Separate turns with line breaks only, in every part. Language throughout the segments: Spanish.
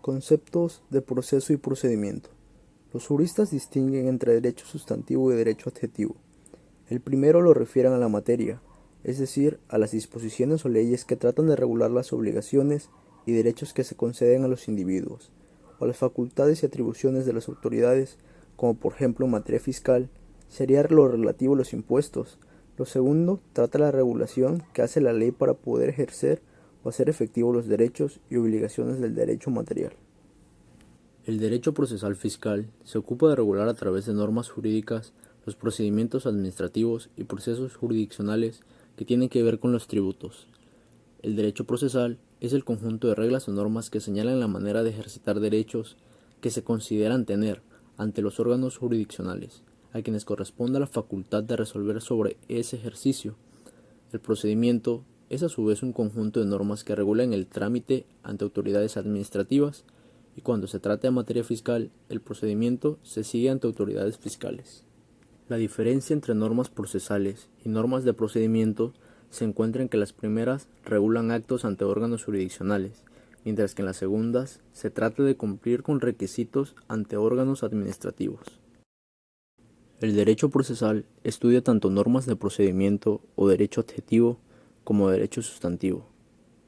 Conceptos de proceso y procedimiento. Los juristas distinguen entre derecho sustantivo y derecho adjetivo. El primero lo refieren a la materia, es decir, a las disposiciones o leyes que tratan de regular las obligaciones y derechos que se conceden a los individuos, o las facultades y atribuciones de las autoridades, como por ejemplo en materia fiscal, sería lo relativo a los impuestos. Lo segundo trata la regulación que hace la ley para poder ejercer o hacer efectivos los derechos y obligaciones del derecho material.
El derecho procesal fiscal se ocupa de regular a través de normas jurídicas los procedimientos administrativos y procesos jurisdiccionales que tienen que ver con los tributos. El derecho procesal es el conjunto de reglas o normas que señalan la manera de ejercitar derechos que se consideran tener ante los órganos jurisdiccionales, a quienes corresponde la facultad de resolver sobre ese ejercicio. El procedimiento es a su vez un conjunto de normas que regulan el trámite ante autoridades administrativas y cuando se trata de materia fiscal, el procedimiento se sigue ante autoridades fiscales. La diferencia entre normas procesales y normas de procedimiento se encuentra en que las primeras regulan actos ante órganos jurisdiccionales, mientras que en las segundas se trata de cumplir con requisitos ante órganos administrativos. El derecho procesal estudia tanto normas de procedimiento o derecho adjetivo como derecho sustantivo.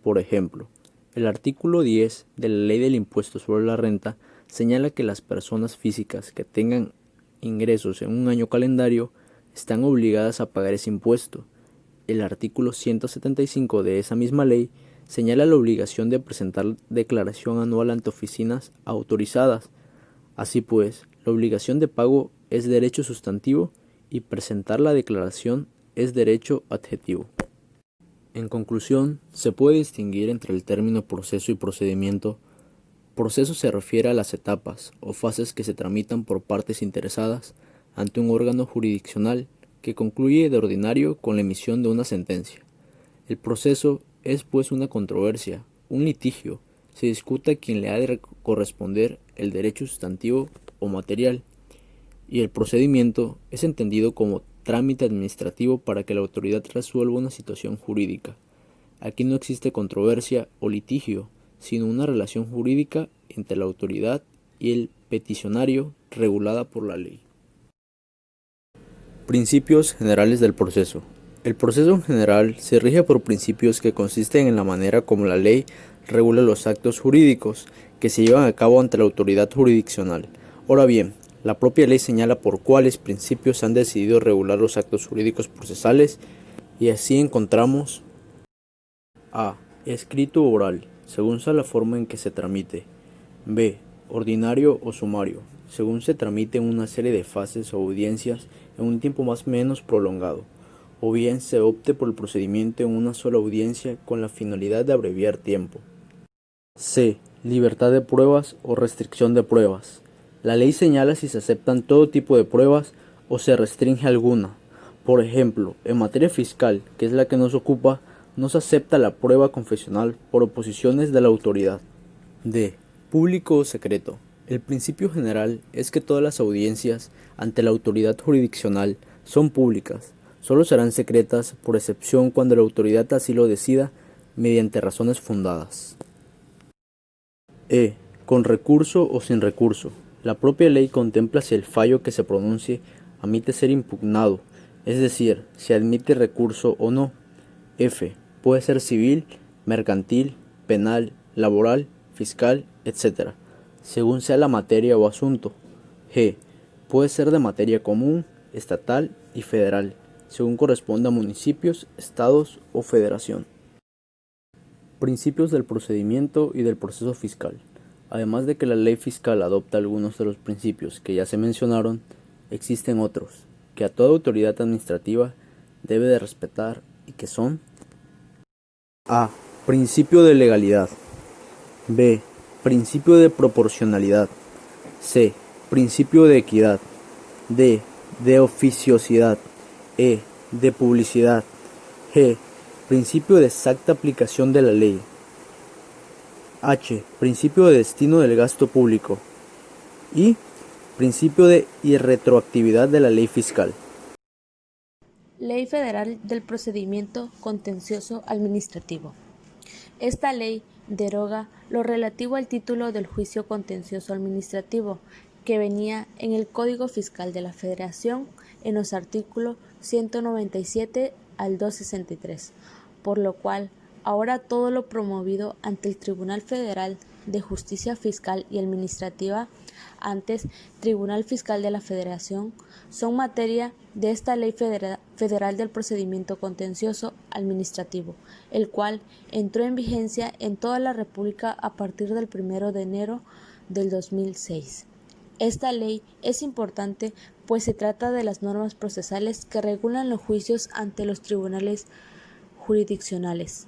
Por ejemplo, el artículo 10 de la Ley del Impuesto sobre la Renta señala que las personas físicas que tengan ingresos en un año calendario están obligadas a pagar ese impuesto. El artículo 175 de esa misma ley señala la obligación de presentar declaración anual ante oficinas autorizadas. Así pues, la obligación de pago es derecho sustantivo y presentar la declaración es derecho adjetivo. En conclusión, se puede distinguir entre el término proceso y procedimiento. Proceso se refiere a las etapas o fases que se tramitan por partes interesadas ante un órgano jurisdiccional que concluye de ordinario con la emisión de una sentencia. El proceso es pues una controversia, un litigio. Se discute a quien le ha de corresponder el derecho sustantivo o material, y el procedimiento es entendido como trámite administrativo para que la autoridad resuelva una situación jurídica. Aquí no existe controversia o litigio, sino una relación jurídica entre la autoridad y el peticionario regulada por la ley. Principios generales del proceso. El proceso en general se rige por principios que consisten en la manera como la ley regula los actos jurídicos que se llevan a cabo ante la autoridad jurisdiccional. Ahora bien, la propia ley señala por cuáles principios se han decidido regular los actos jurídicos procesales y así encontramos a. Escrito o oral, según sea la forma en que se tramite. B. Ordinario o sumario, según se tramite en una serie de fases o audiencias en un tiempo más o menos prolongado, o bien se opte por el procedimiento en una sola audiencia con la finalidad de abreviar tiempo. C. Libertad de pruebas o restricción de pruebas. La ley señala si se aceptan todo tipo de pruebas o se restringe alguna. Por ejemplo, en materia fiscal, que es la que nos ocupa, no se acepta la prueba confesional por oposiciones de la autoridad. D. Público o secreto. El principio general es que todas las audiencias ante la autoridad jurisdiccional son públicas. Solo serán secretas por excepción cuando la autoridad así lo decida mediante razones fundadas. E. Con recurso o sin recurso. La propia ley contempla si el fallo que se pronuncie admite ser impugnado, es decir, si admite recurso o no. F. Puede ser civil, mercantil, penal, laboral, fiscal, etc., según sea la materia o asunto. G. Puede ser de materia común, estatal y federal, según corresponda a municipios, estados o federación. Principios del procedimiento y del proceso fiscal. Además de que la ley fiscal adopta algunos de los principios que ya se mencionaron, existen otros que a toda autoridad administrativa debe de respetar y que son: A. Principio de legalidad. B. Principio de proporcionalidad. C. Principio de equidad. D. De oficiosidad. E. De publicidad. G. Principio de exacta aplicación de la ley. H. Principio de destino del gasto público. Y principio de irretroactividad de la ley fiscal.
Ley Federal del Procedimiento Contencioso Administrativo. Esta ley deroga lo relativo al título del juicio contencioso administrativo, que venía en el Código Fiscal de la Federación en los artículos 197 al 263, por lo cual ahora todo lo promovido ante el Tribunal Federal de Justicia Fiscal y Administrativa, antes Tribunal Fiscal de la Federación, son materia de esta Ley Federal del Procedimiento Contencioso Administrativo, el cual entró en vigencia en toda la República a partir del 1 de enero del 2006. Esta ley es importante pues se trata de las normas procesales que regulan los juicios ante los tribunales jurisdiccionales.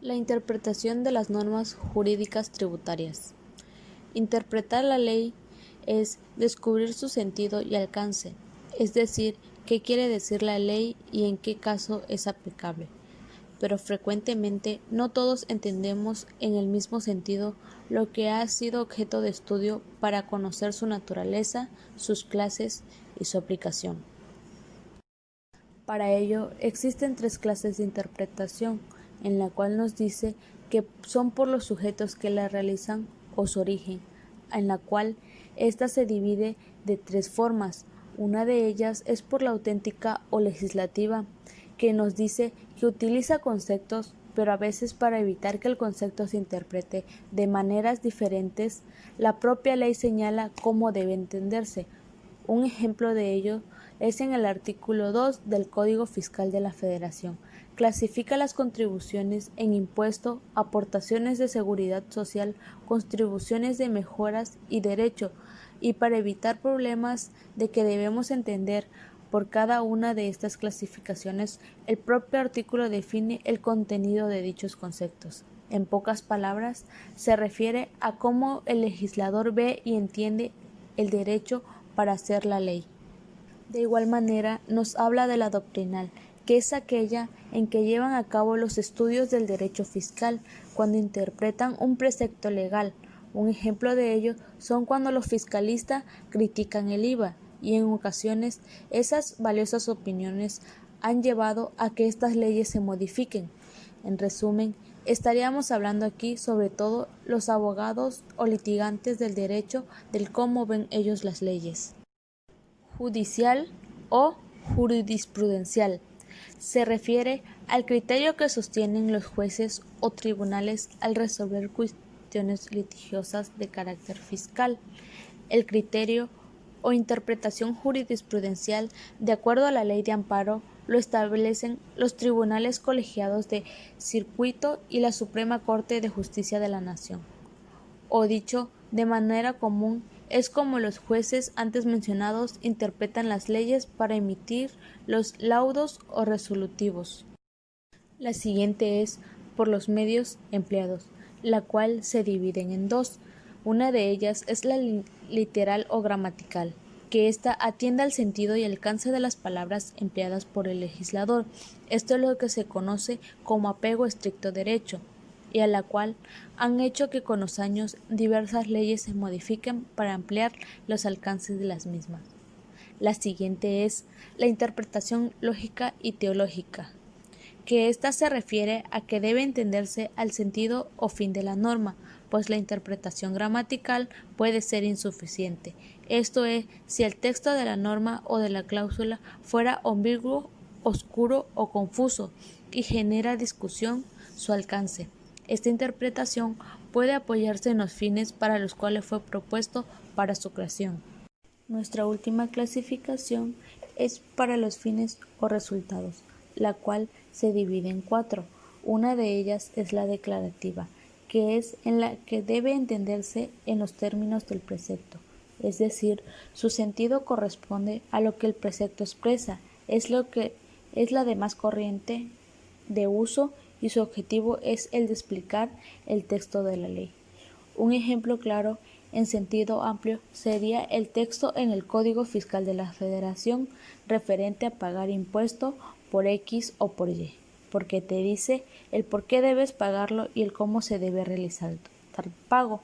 La interpretación de las normas jurídicas tributarias. Interpretar la ley es descubrir su sentido y alcance, es decir, qué quiere decir la ley y en qué caso es aplicable. Pero frecuentemente no todos entendemos en el mismo sentido lo que ha sido objeto de estudio para conocer su naturaleza, sus clases y su aplicación. Para ello existen 3 clases de interpretación, en la cual nos dice que son por los sujetos que la realizan o su origen, en la cual ésta se divide de 3 formas. Una de ellas es por la auténtica o legislativa, que nos dice que utiliza conceptos, pero a veces para evitar que el concepto se interprete de maneras diferentes, la propia ley señala cómo debe entenderse. Un ejemplo de ello es en el artículo 2 del Código Fiscal de la Federación. Clasifica las contribuciones en impuesto, aportaciones de seguridad social, contribuciones de mejoras y derecho, y para evitar problemas de que debemos entender por cada una de estas clasificaciones, el propio artículo define el contenido de dichos conceptos. En pocas palabras, se refiere a cómo el legislador ve y entiende el derecho para hacer la ley. De igual manera, nos habla de la doctrinal, que es aquella en que llevan a cabo los estudios del derecho fiscal cuando interpretan un precepto legal. Un ejemplo de ello son cuando los fiscalistas critican el IVA, y en ocasiones esas valiosas opiniones han llevado a que estas leyes se modifiquen. En resumen, estaríamos hablando aquí sobre todo los abogados o litigantes del derecho del cómo ven ellos las leyes. Judicial o jurisprudencial. Se refiere al criterio que sostienen los jueces o tribunales al resolver cuestiones litigiosas de carácter fiscal. El criterio o interpretación jurisprudencial, de acuerdo a la Ley de Amparo, lo establecen los tribunales colegiados de circuito y la Suprema Corte de Justicia de la Nación. O dicho de manera común, es como los jueces antes mencionados interpretan las leyes para emitir los laudos o resolutivos. La siguiente es por los medios empleados, la cual se dividen en 2. Una de ellas es la literal o gramatical, que ésta atiende al sentido y alcance de las palabras empleadas por el legislador. Esto es lo que se conoce como apego estricto derecho, y a la cual han hecho que con los años diversas leyes se modifiquen para ampliar los alcances de las mismas. La siguiente es la interpretación lógica y teológica, que ésta se refiere a que debe entenderse al sentido o fin de la norma, pues la interpretación gramatical puede ser insuficiente. Esto es, si el texto de la norma o de la cláusula fuera ambiguo, oscuro o confuso y genera discusión su alcance. Esta interpretación puede apoyarse en los fines para los cuales fue propuesto para su creación. Nuestra última clasificación es para los fines o resultados, la cual se divide en 4. Una de ellas es la declarativa, que es en la que debe entenderse en los términos del precepto, es decir, su sentido corresponde a lo que el precepto expresa, es la de más corriente de uso y su objetivo es el de explicar el texto de la ley. Un ejemplo claro en sentido amplio sería el texto en el Código Fiscal de la Federación referente a pagar impuesto por X o por Y, porque te dice el por qué debes pagarlo y el cómo se debe realizar tal pago.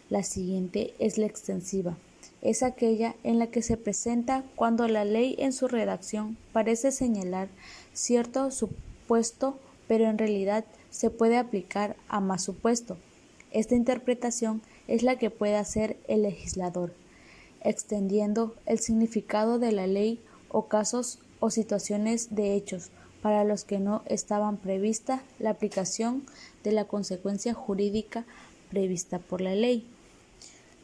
La siguiente es la extensiva. Es aquella en la que se presenta cuando la ley en su redacción parece señalar cierto supuesto pero en realidad se puede aplicar a más supuesto. Esta interpretación es la que puede hacer el legislador, extendiendo el significado de la ley o casos o situaciones de hechos para los que no estaban prevista la aplicación de la consecuencia jurídica prevista por la ley.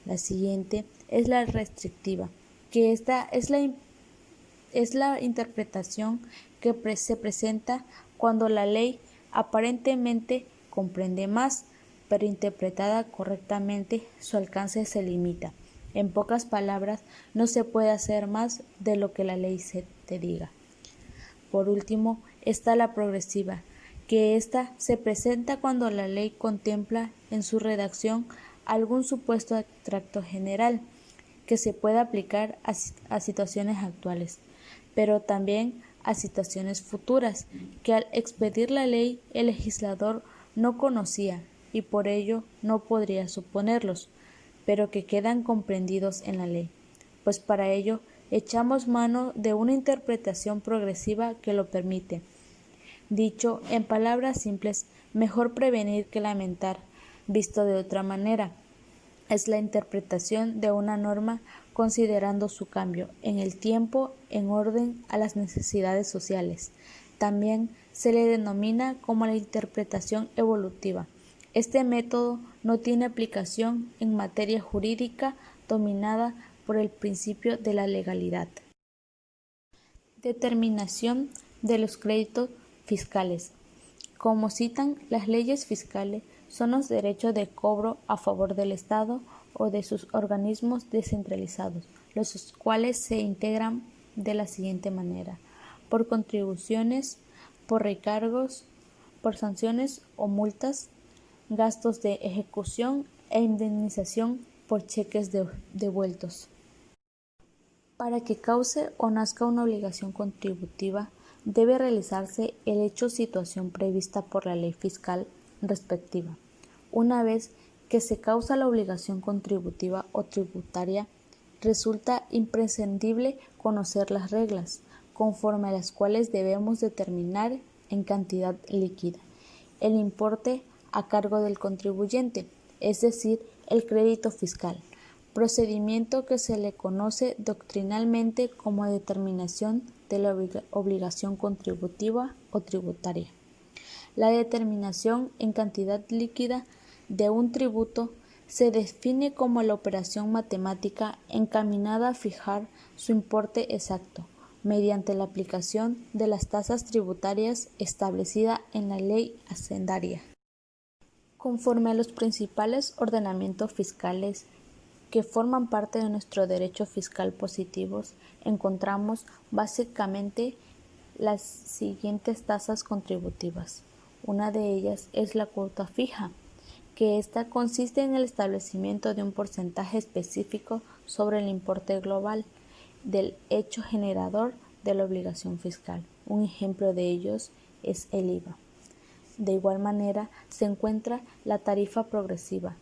La siguiente es la restrictiva, que esta es la interpretación que se presenta cuando la ley aparentemente comprende más, pero interpretada correctamente su alcance se limita. En pocas palabras, no se puede hacer más de lo que la ley te diga. Por último, está la progresiva, que ésta se presenta cuando la ley contempla en su redacción algún supuesto abstracto general que se pueda aplicar a situaciones actuales, pero también a situaciones futuras que al expedir la ley el legislador no conocía y por ello no podría suponerlos, pero que quedan comprendidos en la ley, pues para ello echamos mano de una interpretación progresiva que lo permite. Dicho en palabras simples, mejor prevenir que lamentar. Visto de otra manera, es la interpretación de una norma considerando su cambio en el tiempo en orden a las necesidades sociales. También se le denomina como la interpretación evolutiva. Este método no tiene aplicación en materia jurídica dominada por el principio de la legalidad. Determinación de los créditos fiscales. Como citan las leyes fiscales, son los derechos de cobro a favor del Estado o de sus organismos descentralizados, los cuales se integran de la siguiente manera: por contribuciones, por recargos, por sanciones o multas, gastos de ejecución e indemnización por cheques devueltos. Para que cause o nazca una obligación contributiva, debe realizarse el hecho o situación prevista por la ley fiscal respectiva. Una vez que se causa la obligación contributiva o tributaria, resulta imprescindible conocer las reglas, conforme a las cuales debemos determinar en cantidad líquida el importe a cargo del contribuyente, es decir, el crédito fiscal, procedimiento que se le conoce doctrinalmente como determinación de la obligación contributiva o tributaria. La determinación en cantidad líquida de un tributo se define como la operación matemática encaminada a fijar su importe exacto, mediante la aplicación de las tasas tributarias establecida en la ley hacendaria. Conforme a los principales ordenamientos fiscales que forman parte de nuestro derecho fiscal positivos, encontramos básicamente las siguientes tasas contributivas. Una de ellas es la cuota fija, que ésta consiste en el establecimiento de un porcentaje específico sobre el importe global del hecho generador de la obligación fiscal. Un ejemplo de ellos es el IVA. De igual manera, se encuentra la tarifa progresiva.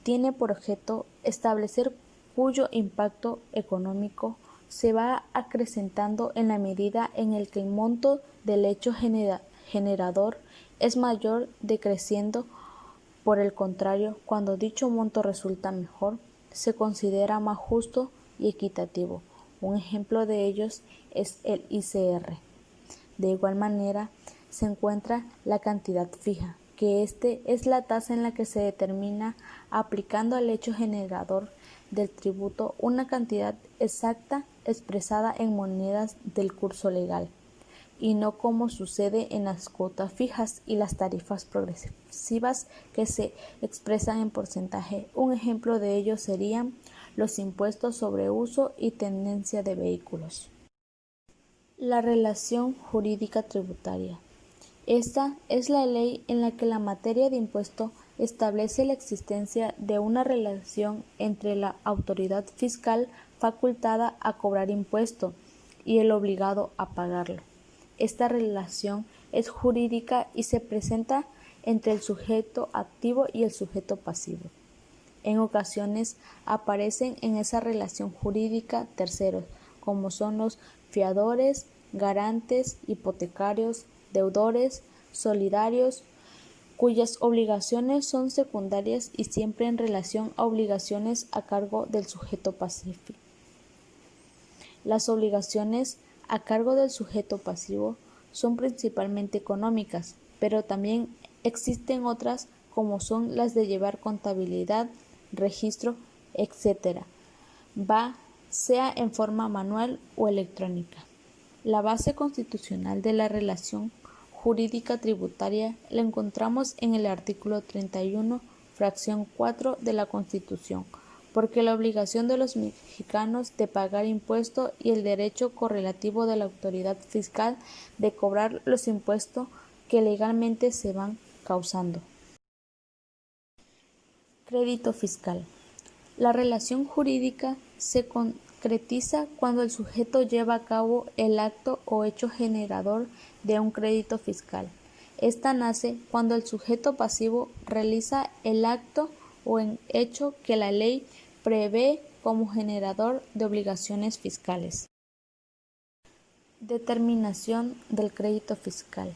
Tiene por objeto establecer cuyo impacto económico se va acrecentando en la medida en el que el monto del hecho generador es mayor, decreciendo. Por el contrario, cuando dicho monto resulta mejor, se considera más justo y equitativo. Un ejemplo de ellos es el ICR. De igual manera, se encuentra la cantidad fija, que es la tasa en la que se determina, aplicando al hecho generador del tributo, una cantidad exacta expresada en monedas del curso legal, y no como sucede en las cuotas fijas y las tarifas progresivas que se expresan en porcentaje. Un ejemplo de ello serían los impuestos sobre uso y tenencia de vehículos. La relación jurídica tributaria. Esta es la ley en la que la materia de impuesto establece la existencia de una relación entre la autoridad fiscal facultada a cobrar impuesto y el obligado a pagarlo. Esta relación es jurídica y se presenta entre el sujeto activo y el sujeto pasivo. En ocasiones aparecen en esa relación jurídica terceros, como son los fiadores, garantes, hipotecarios, deudores, solidarios, cuyas obligaciones son secundarias y siempre en relación a obligaciones a cargo del sujeto pasivo. Las obligaciones a cargo del sujeto pasivo son principalmente económicas, pero también existen otras como son las de llevar contabilidad, registro, etc. sea en forma manual o electrónica. La base constitucional de la relación jurídica tributaria la encontramos en el artículo 31, fracción 4 de la Constitución, porque la obligación de los mexicanos de pagar impuesto y el derecho correlativo de la autoridad fiscal de cobrar los impuestos que legalmente se van causando. Crédito fiscal. La relación jurídica se concretiza cuando el sujeto lleva a cabo el acto o hecho generador de un crédito fiscal. Esta nace cuando el sujeto pasivo realiza el acto o hecho que la ley prevé como generador de obligaciones fiscales. Determinación del crédito fiscal.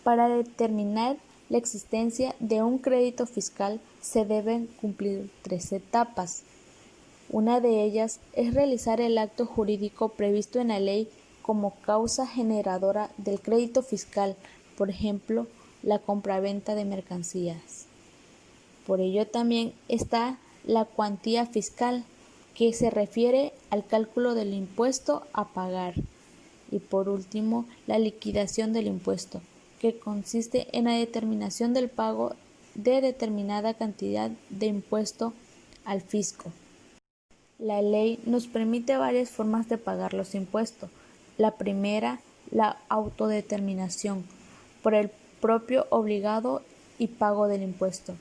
Para determinar la existencia de un crédito fiscal se deben cumplir 3 etapas. Una de ellas es realizar el acto jurídico previsto en la ley como causa generadora del crédito fiscal, por ejemplo, la compraventa de mercancías. Por ello también está la cuantía fiscal, que se refiere al cálculo del impuesto a pagar. Y por último, la liquidación del impuesto, que consiste en la determinación del pago de determinada cantidad de impuesto al fisco. La ley nos permite varias formas de pagar los impuestos. La primera, la autodeterminación, por el propio obligado y pago del impuesto.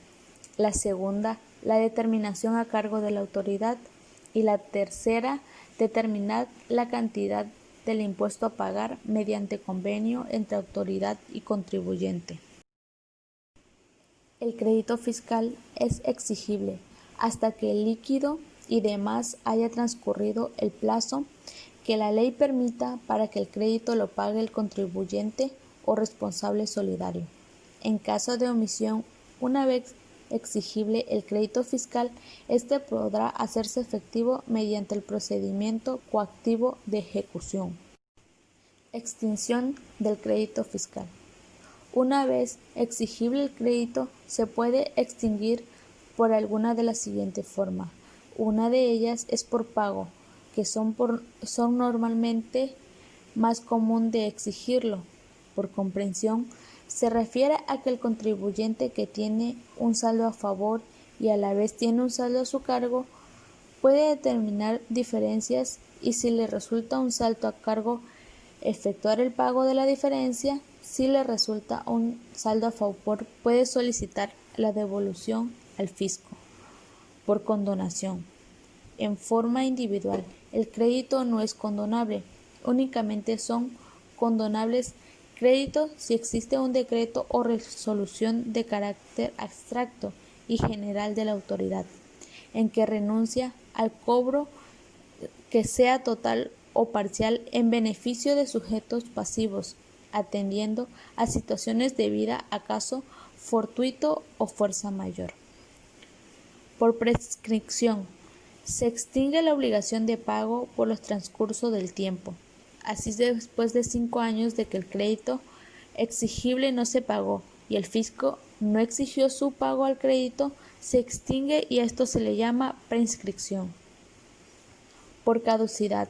La segunda, la determinación a cargo de la autoridad. Y la tercera, determinar la cantidad del impuesto a pagar mediante convenio entre autoridad y contribuyente. El crédito fiscal es exigible hasta que el líquido y demás haya transcurrido el plazo que la ley permita para que el crédito lo pague el contribuyente o responsable solidario. En caso de omisión, una vez exigible el crédito fiscal, este podrá hacerse efectivo mediante el procedimiento coactivo de ejecución. Extinción del crédito fiscal. Una vez exigible el crédito, se puede extinguir por alguna de las siguientes formas. Una de ellas es por pago, que son normalmente más común de exigirlo. Por comprensión, se refiere a que el contribuyente que tiene un saldo a favor y a la vez tiene un saldo a su cargo puede determinar diferencias y si le resulta un saldo a cargo, efectuar el pago de la diferencia. Si le resulta un saldo a favor, puede solicitar la devolución al fisco. Por condonación. En forma individual, el crédito no es condonable, únicamente son condonables créditos si existe un decreto o resolución de carácter abstracto y general de la autoridad, en que renuncia al cobro que sea total o parcial en beneficio de sujetos pasivos, atendiendo a situaciones debidas a caso fortuito o fuerza mayor. Por prescripción, se extingue la obligación de pago por los transcurso del tiempo. Así, después de 5 años de que el crédito exigible no se pagó y el fisco no exigió su pago al crédito, se extingue y a esto se le llama prescripción. Por caducidad.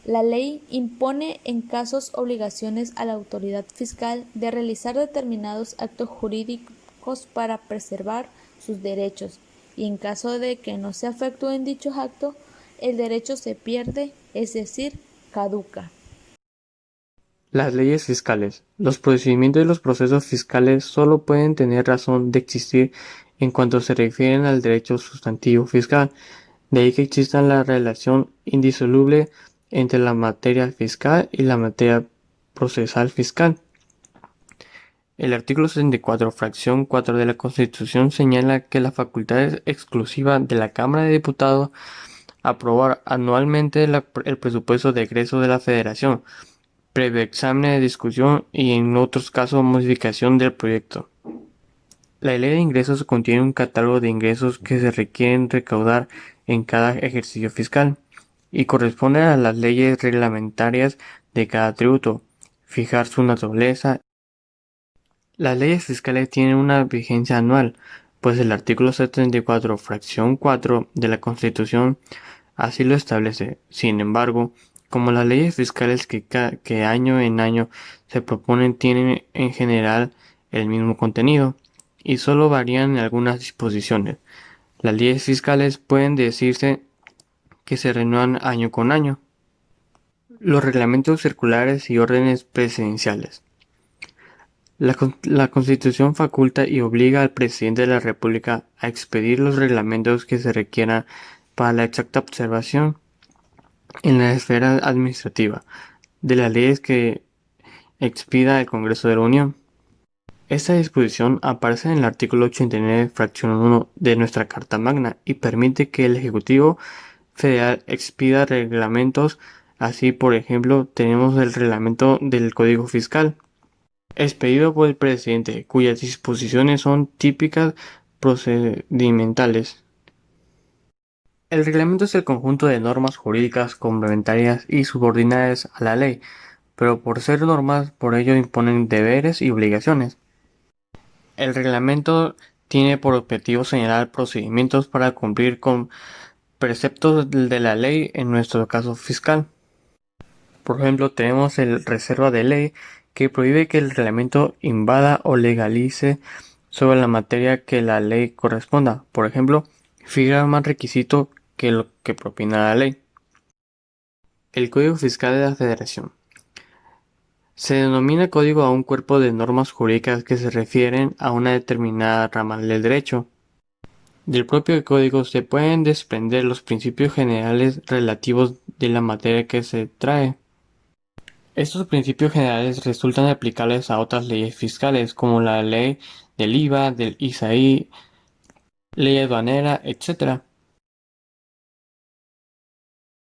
La ley impone en casos obligaciones a la autoridad fiscal de realizar determinados actos jurídicos para preservar sus derechos, y en caso de que no se efectúen dichos actos, el derecho se pierde, es decir, caduca.
Las leyes fiscales. Los procedimientos y los procesos fiscales solo pueden tener razón de existir en cuanto se refieren al derecho sustantivo fiscal. De ahí que exista la relación indisoluble entre la materia fiscal y la materia procesal fiscal. El artículo 64, fracción 4 de la Constitución señala que la facultad es exclusiva de la Cámara de Diputados aprobar anualmente el presupuesto de egresos de la Federación, previo examen de discusión y en otros casos modificación del proyecto. La ley de ingresos contiene un catálogo de ingresos que se requieren recaudar en cada ejercicio fiscal y corresponde a las leyes reglamentarias de cada tributo, fijar su naturaleza. Las leyes fiscales tienen una vigencia anual, pues el artículo 74, fracción 4 de la Constitución así lo establece. Sin embargo, como las leyes fiscales que año en año se proponen tienen en general el mismo contenido y solo varían en algunas disposiciones, las leyes fiscales pueden decirse que se renuevan año con año. Los reglamentos circulares y órdenes presidenciales. La Constitución faculta y obliga al presidente de la República a expedir los reglamentos que se requieran para la exacta observación en la esfera administrativa de las leyes que expida el Congreso de la Unión. Esta disposición aparece en el artículo 89, fracción 1 de nuestra Carta Magna y permite que el Ejecutivo Federal expida reglamentos. Así, por ejemplo, tenemos el reglamento del Código Fiscal, expedido por el presidente, cuyas disposiciones son típicas procedimentales. El reglamento es el conjunto de normas jurídicas complementarias y subordinadas a la ley, pero por ser normas, por ello imponen deberes y obligaciones. El reglamento tiene por objetivo señalar procedimientos para cumplir con preceptos de la ley, en nuestro caso fiscal. Por ejemplo, tenemos el reserva de ley que prohíbe que el reglamento invada o legalice sobre la materia que la ley corresponda. Por ejemplo, fija más requisito que lo que propina la ley. El Código Fiscal de la Federación. Se denomina código a un cuerpo de normas jurídicas que se refieren a una determinada rama del derecho. Del propio código se pueden desprender los principios generales relativos de la materia que se trae. Estos principios generales resultan aplicables a otras leyes fiscales, como la ley del IVA, del ISAI, ley aduanera, etc.